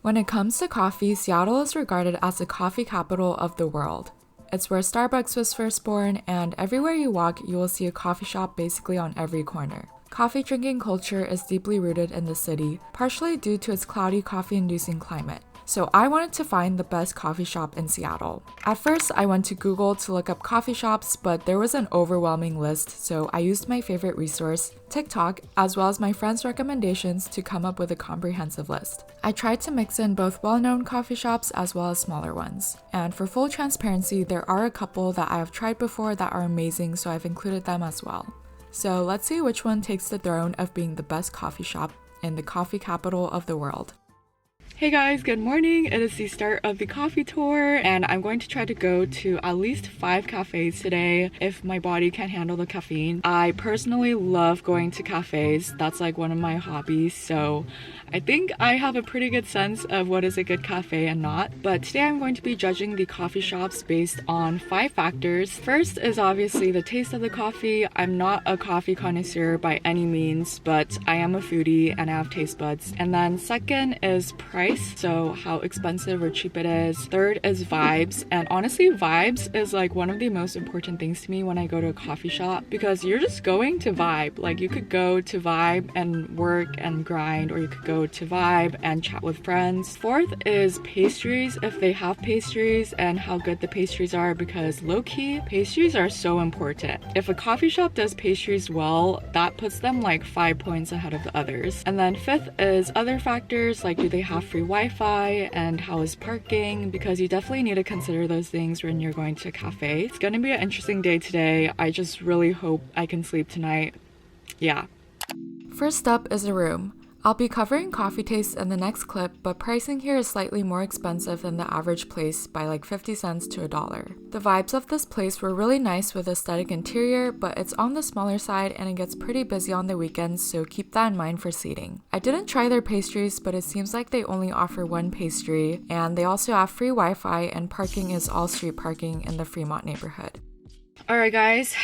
When it comes to coffee, Seattle is regarded as the coffee capital of the world. It's where Starbucks was first born, and everywhere you walk, you will see a coffee shop basically on every corner. Coffee drinking culture is deeply rooted in the city, partially due to its cloudy coffee-inducing climate. So I wanted to find the best coffee shop in Seattle. At first, I went to Google to look up coffee shops, but there was an overwhelming list, so I used my favorite resource, TikTok, as well as my friends' recommendations to come up with a comprehensive list. I tried to mix in both well-known coffee shops as well as smaller ones. And for full transparency, there are a couple that I have tried before that are amazing, so I've included them as well. So let's see which one takes the throne of being the best coffee shop in the coffee capital of the world. Hey guys, good morning. It is the start of the coffee tour and I'm going to try to go to at least 5 cafes today if my body can handle the caffeine. I personally love going to cafes. That's like one of my hobbies, so I think I have a pretty good sense of what is a good cafe and not. But today I'm going to be judging the coffee shops based on 5 factors. First is obviously the taste of the coffee. I'm not a coffee connoisseur by any means, but I am a foodie and I have taste buds. And then second is price. So how expensive or cheap it is. Third is vibes, and honestly vibes is like one of the most important things to me when I go to a coffee shop, because you're just going to vibe. Like you could go to vibe and work and grind, or you could go to vibe and chat with friends. Fourth is pastries, if they have pastries, and how good the pastries are, because low-key pastries are so important. If a coffee shop does pastries well, that puts them like 5 points ahead of the others. And then fifth is other factors, like do they have free Wi-Fi and how is parking, because you definitely need to consider those things when you're going to a cafe. It's gonna be an interesting day today. I just really hope I can sleep tonight. Yeah. First up is Aroom. I'll be covering coffee taste in the next clip, but pricing here is slightly more expensive than the average place by like 50 cents to $1. The vibes of this place were really nice with aesthetic interior, but it's on the smaller side and it gets pretty busy on the weekends, so keep that in mind for seating. I didn't try their pastries, but it seems like they only offer one pastry, and they also have free Wi-Fi and parking is all street parking in the Fremont neighborhood. Alright guys,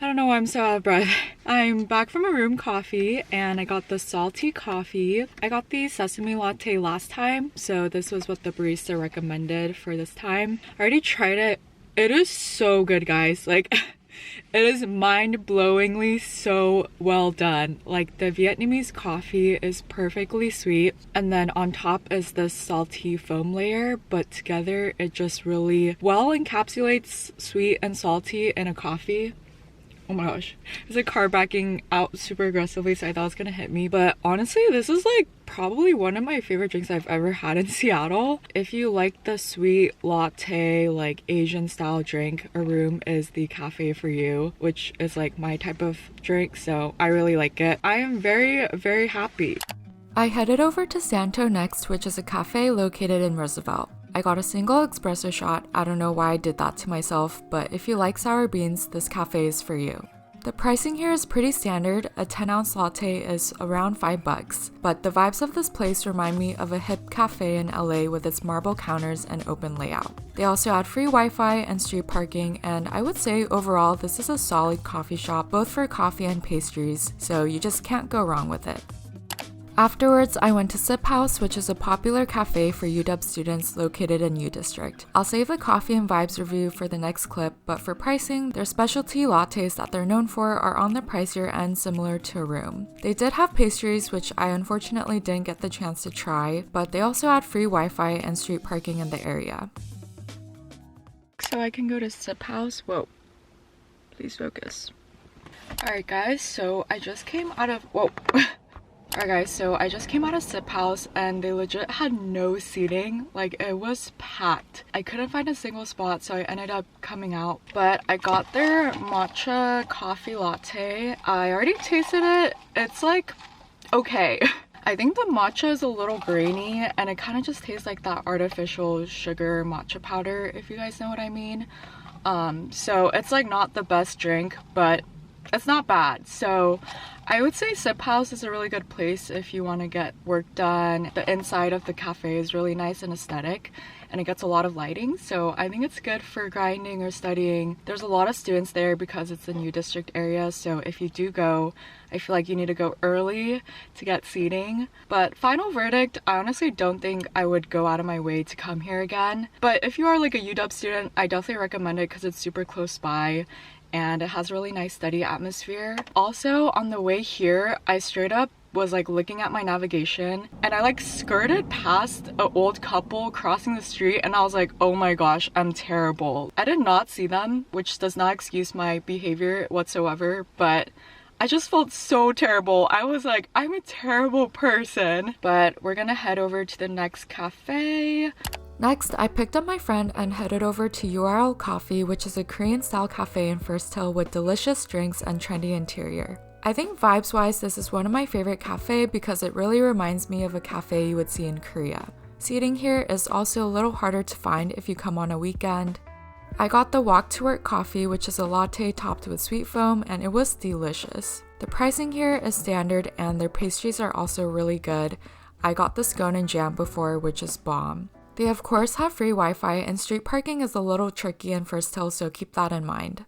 I don't know why I'm so out of breath. I'm back from Aroom Coffee and I got the salty coffee. I got the sesame latte last time, so this was what the barista recommended for this time. I already tried it. It is so good, guys. Like, it is mind-blowingly so well done. Like, the Vietnamese coffee is perfectly sweet, and then on top is this salty foam layer, but together it just really well encapsulates sweet and salty in a coffee. Oh my gosh, there's a car backing out super aggressively, so I thought it was gonna hit me. But honestly, this is like probably one of my favorite drinks I've ever had in Seattle. If you like the sweet latte, like Asian style drink, Aroom is the cafe for you, which is like my type of drink, so I really like it. I am very, very happy. I headed over to Santo next, which is a cafe located in Roosevelt. I got a single espresso shot. I don't know why I did that to myself, but if you like sour beans, this cafe is for you. The pricing here is pretty standard. A 10-ounce latte is around $5, but the vibes of this place remind me of a hip cafe in LA with its marble counters and open layout. They also had free Wi-Fi and street parking, and I would say overall this is a solid coffee shop both for coffee and pastries, so you just can't go wrong with it. Afterwards, I went to Sip House, which is a popular cafe for UW students located in U District. I'll save the coffee and vibes review for the next clip, but for pricing, their specialty lattes that they're known for are on the pricier end, similar to Aroom. They did have pastries, which I unfortunately didn't get the chance to try, but they also had free Wi-Fi and street parking in the area. So I can go to Sip House. Whoa, please focus. Alright guys, so I just came out of, Alright guys, so I just came out of Sip House and they legit had no seating. Like, it was packed. I couldn't find a single spot, so I ended up coming out. But I got their matcha coffee latte. I already tasted it. It's like, okay. I think the matcha is a little grainy and it kind of just tastes like that artificial sugar matcha powder, if you guys know what I mean. So it's like not the best drink, but it's not bad. So I would say Sip House is a really good place if you want to get work done. The inside of the cafe is really nice and aesthetic, and it gets a lot of lighting, so I think it's good for grinding or studying. There's a lot of students there because it's a new district area, so if you do go, I feel like you need to go early to get seating. But final verdict, I honestly don't think I would go out of my way to come here again. But if you are like a UW student, I definitely recommend it because it's super close by and it has a really nice study atmosphere. Also, on the way here, I straight up was like looking at my navigation and I like skirted past an old couple crossing the street and I was like, oh my gosh, I'm terrible. I did not see them, which does not excuse my behavior whatsoever, but I just felt so terrible. I was like, I'm a terrible person. But we're gonna head over to the next cafe. Next, I picked up my friend and headed over to URL Coffee, which is a Korean-style cafe in First Hill with delicious drinks and trendy interior. I think vibes-wise, this is one of my favorite cafes because it really reminds me of a cafe you would see in Korea. Seating here is also a little harder to find if you come on a weekend. I got the walk to work coffee, which is a latte topped with sweet foam, and it was delicious. The pricing here is standard and their pastries are also really good. I got the scone and jam before, which is bomb. They of course have free Wi-Fi and street parking is a little tricky in First Hill, so keep that in mind.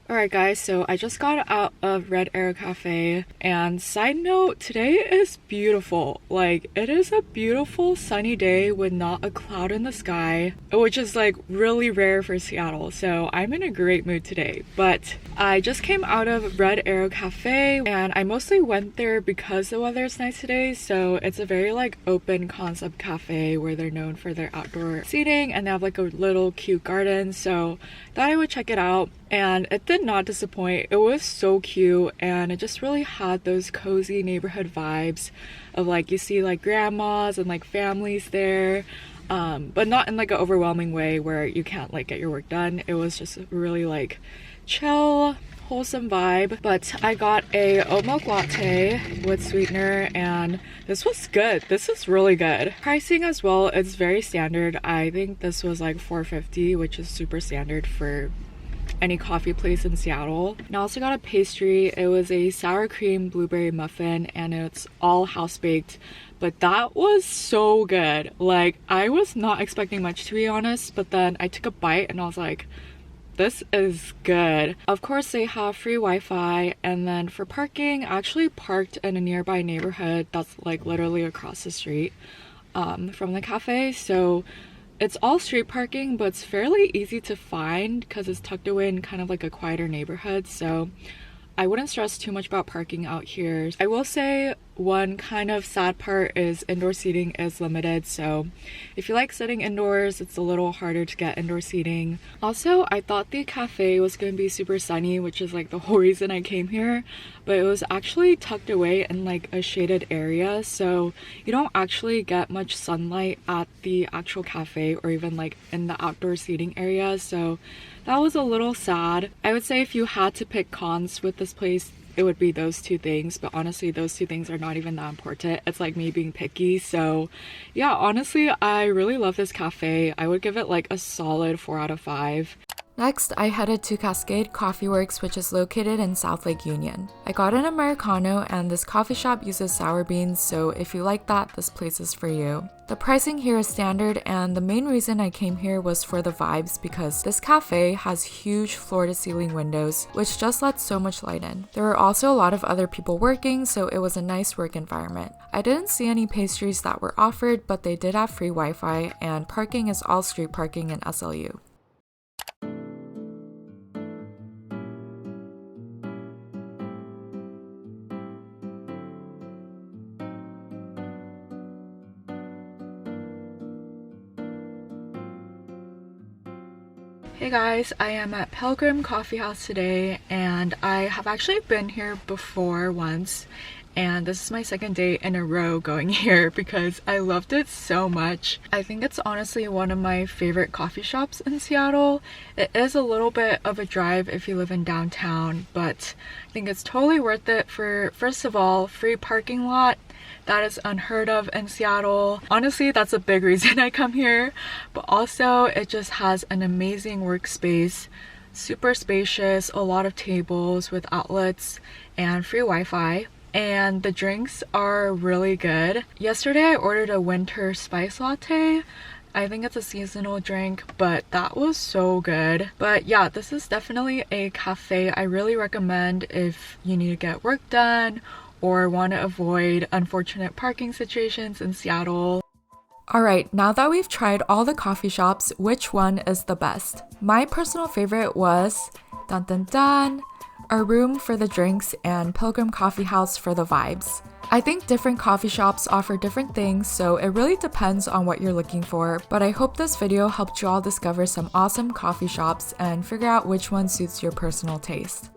Alright guys, so I just got out of Red Arrow Cafe, and side note, today is beautiful. Like, it is a beautiful sunny day with not a cloud in the sky, which is like really rare for Seattle, so I'm in a great mood today. But I just came out of Red Arrow Cafe, and I mostly went there because the weather is nice today, so it's a very like open concept cafe where they're known for their outdoor seating, and they have like a little cute garden, so thought I would check it out. And it did not disappoint. It was so cute and it just really had those cozy neighborhood vibes of like you see like grandmas and like families there, but not in like an overwhelming way where you can't like get your work done. It was just really like chill, wholesome vibe. But I got a oat milk latte with sweetener and this was good. This is really good. Pricing as well, it's very standard. I think this was like $4.50, which is super standard for any coffee place in Seattle. And I also got a pastry. It was a sour cream blueberry muffin and it's all house baked, but that was so good. Like, I was not expecting much, to be honest, but then I took a bite and I was like, this is good. Of course, they have free Wi-Fi, and then for parking, I actually parked in a nearby neighborhood that's like literally across the street from the cafe. So it's all street parking, but it's fairly easy to find because it's tucked away in kind of like a quieter neighborhood. So I wouldn't stress too much about parking out here. I will say one kind of sad part is indoor seating is limited, so if you like sitting indoors, it's a little harder to get indoor seating. Also, I thought the cafe was going to be super sunny, which is like the whole reason I came here, but it was actually tucked away in like a shaded area, so you don't actually get much sunlight at the actual cafe or even like in the outdoor seating area, so that was a little sad. I would say if you had to pick cons with this place, it would be those two things, but honestly those two things are not even that important. It's like me being picky. So yeah, honestly I really love this cafe. I would give it like a solid 4 out of 5. Next, I headed to Cascade Coffee Works, which is located in South Lake Union. I got an Americano and this coffee shop uses sour beans, so if you like that, this place is for you. The pricing here is standard, and the main reason I came here was for the vibes because this cafe has huge floor-to-ceiling windows, which just lets so much light in. There were also a lot of other people working, so it was a nice work environment. I didn't see any pastries that were offered, but they did have free Wi-Fi, and parking is all street parking in SLU. Hey guys, I am at Pilgrim Coffee House today, and I have actually been here before once, and this is my second day in a row going here because I loved it so much. I think it's honestly one of my favorite coffee shops in Seattle. It is a little bit of a drive if you live in downtown, but I think it's totally worth it for, first of all, free parking lot. That is unheard of in Seattle. Honestly, that's a big reason I come here, but also it just has an amazing workspace, super spacious, a lot of tables with outlets and free Wi-Fi. And the drinks are really good. Yesterday I ordered a winter spice latte. I think it's a seasonal drink, but that was so good. But yeah, this is definitely a cafe I really recommend if you need to get work done or want to avoid unfortunate parking situations in Seattle. Alright, now that we've tried all the coffee shops, which one is the best? My personal favorite was dun dun dun, Aroom for the drinks and Pilgrim Coffee House for the vibes. I think different coffee shops offer different things, so it really depends on what you're looking for, but I hope this video helped you all discover some awesome coffee shops and figure out which one suits your personal taste.